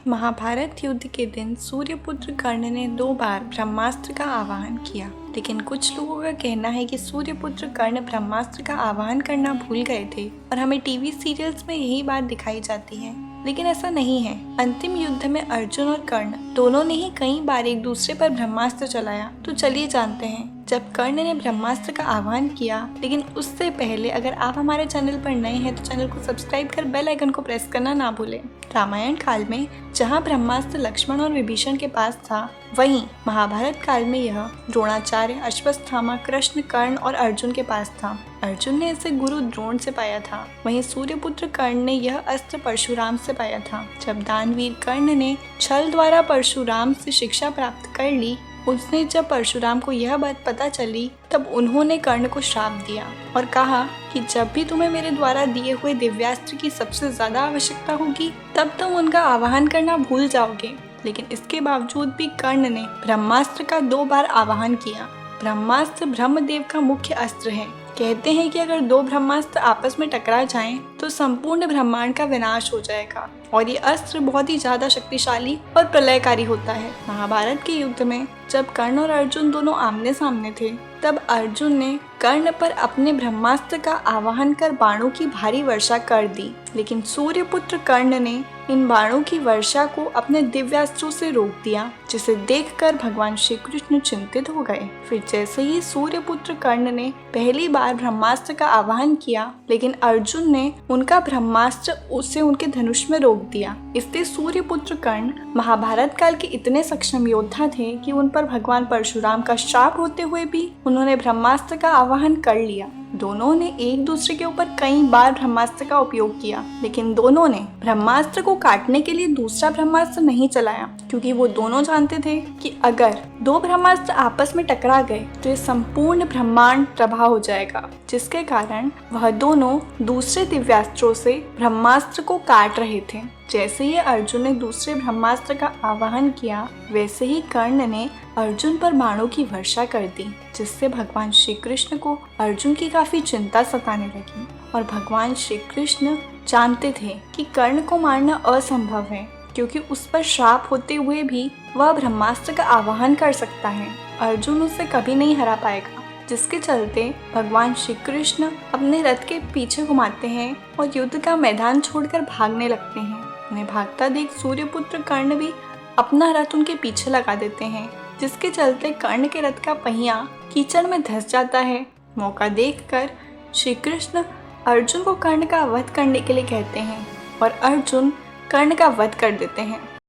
महाभारत युद्ध के दिन सूर्यपुत्र कर्ण ने 2 बार ब्रह्मास्त्र का आवाहन किया, लेकिन कुछ लोगों का कहना है कि सूर्यपुत्र कर्ण ब्रह्मास्त्र का आवाहन करना भूल गए थे और हमें टीवी सीरियल्स में यही बात दिखाई जाती है, लेकिन ऐसा नहीं है। अंतिम युद्ध में अर्जुन और कर्ण दोनों ने ही कई बार एक दूसरे पर ब्रह्मास्त्र चलाया। तो चलिए जानते हैं जब कर्ण ने ब्रह्मास्त्र का आह्वान किया। लेकिन उससे पहले अगर आप हमारे चैनल पर नए हैं तो चैनल को सब्सक्राइब कर बेल आइकन को प्रेस करना ना भूलें। रामायण काल में जहाँ ब्रह्मास्त्र लक्ष्मण और विभीषण के पास था, वहीं महाभारत काल में यह द्रोणाचार्य, अश्वत्थामा, कृष्ण, कर्ण और अर्जुन के पास था। अर्जुन ने इसे गुरु द्रोण से पाया था, वहीं सूर्यपुत्र कर्ण ने यह अस्त्र परशुराम से पाया था। जब दानवीर कर्ण ने छल द्वारा परशुराम से शिक्षा प्राप्त कर ली, उसने जब परशुराम को यह बात पता चली, तब उन्होंने कर्ण को श्राप दिया और कहा कि जब भी तुम्हें मेरे द्वारा दिए हुए दिव्यास्त्र की सबसे ज्यादा आवश्यकता होगी, तब तुम उनका आवाहन करना भूल जाओगे। लेकिन इसके बावजूद भी कर्ण ने ब्रह्मास्त्र का 2 बार आवाहन किया। ब्रह्मास्त्र ब्रह्मदेव का मुख्य अस्त्र है। कहते हैं कि अगर 2 ब्रह्मास्त्र आपस में टकरा जाएं, तो संपूर्ण ब्रह्मांड का विनाश हो जाएगा और ये अस्त्र बहुत ही ज्यादा शक्तिशाली और प्रलयकारी होता है। महाभारत के युद्ध में जब कर्ण और अर्जुन दोनों आमने सामने थे, तब अर्जुन ने कर्ण पर अपने ब्रह्मास्त्र का आवाहन कर बाणों की भारी वर्षा कर दी, लेकिन सूर्यपुत्र कर्ण ने इन बाणों की वर्षा को अपने दिव्यास्त्रों से रोक दिया, जिसे देखकर भगवान श्री कृष्ण चिंतित हो गए। फिर जैसे ही सूर्यपुत्र कर्ण ने पहली बार ब्रह्मास्त्र का आवाहन किया, लेकिन अर्जुन ने उनका ब्रह्मास्त्र उसे उनके धनुष में रोक दिया। इससे सूर्यपुत्र कर्ण महाभारत काल के इतने सक्षम योद्धा थे कि उन पर भगवान परशुराम का श्राप होते हुए भी उन्होंने ब्रह्मास्त्र का आवाहन कर लिया। दोनों ने एक दूसरे के ऊपर कई बार ब्रह्मास्त्र का उपयोग किया, लेकिन दोनों ने ब्रह्मास्त्र को काटने के लिए दूसरा ब्रह्मास्त्र नहीं चलाया, क्योंकि वो दोनों जानते थे कि अगर 2 ब्रह्मास्त्र आपस में टकरा गए तो ये संपूर्ण ब्रह्मांड तबाह हो जाएगा, जिसके कारण वह दोनों दूसरे दिव्यास्त्रों से ब्रह्मास्त्र को काट रहे थे। जैसे ही अर्जुन ने दूसरे ब्रह्मास्त्र का आवाहन किया, वैसे ही कर्ण ने अर्जुन पर बाणों की वर्षा कर दी, जिससे भगवान श्री कृष्ण को अर्जुन की काफी चिंता सताने लगी। और भगवान श्री कृष्ण जानते थे कि कर्ण को मारना असंभव है, क्योंकि उस पर श्राप होते हुए भी वह ब्रह्मास्त्र का आवाहन कर सकता है। अर्जुन उसे कभी नहीं हरा पाएगा, जिसके चलते भगवान श्री कृष्ण अपने रथ के पीछे घुमाते हैं और युद्ध का मैदान छोड़कर भागने लगते हैं। उन्हें भागता देख सूर्यपुत्र कर्ण भी अपना रथ उनके पीछे लगा देते हैं, जिसके चलते कर्ण के रथ का पहिया कीचड़ में धंस जाता है। मौका देखकर श्री कृष्ण अर्जुन को कर्ण का वध करने के लिए कहते हैं और अर्जुन कर्ण का वध कर देते हैं।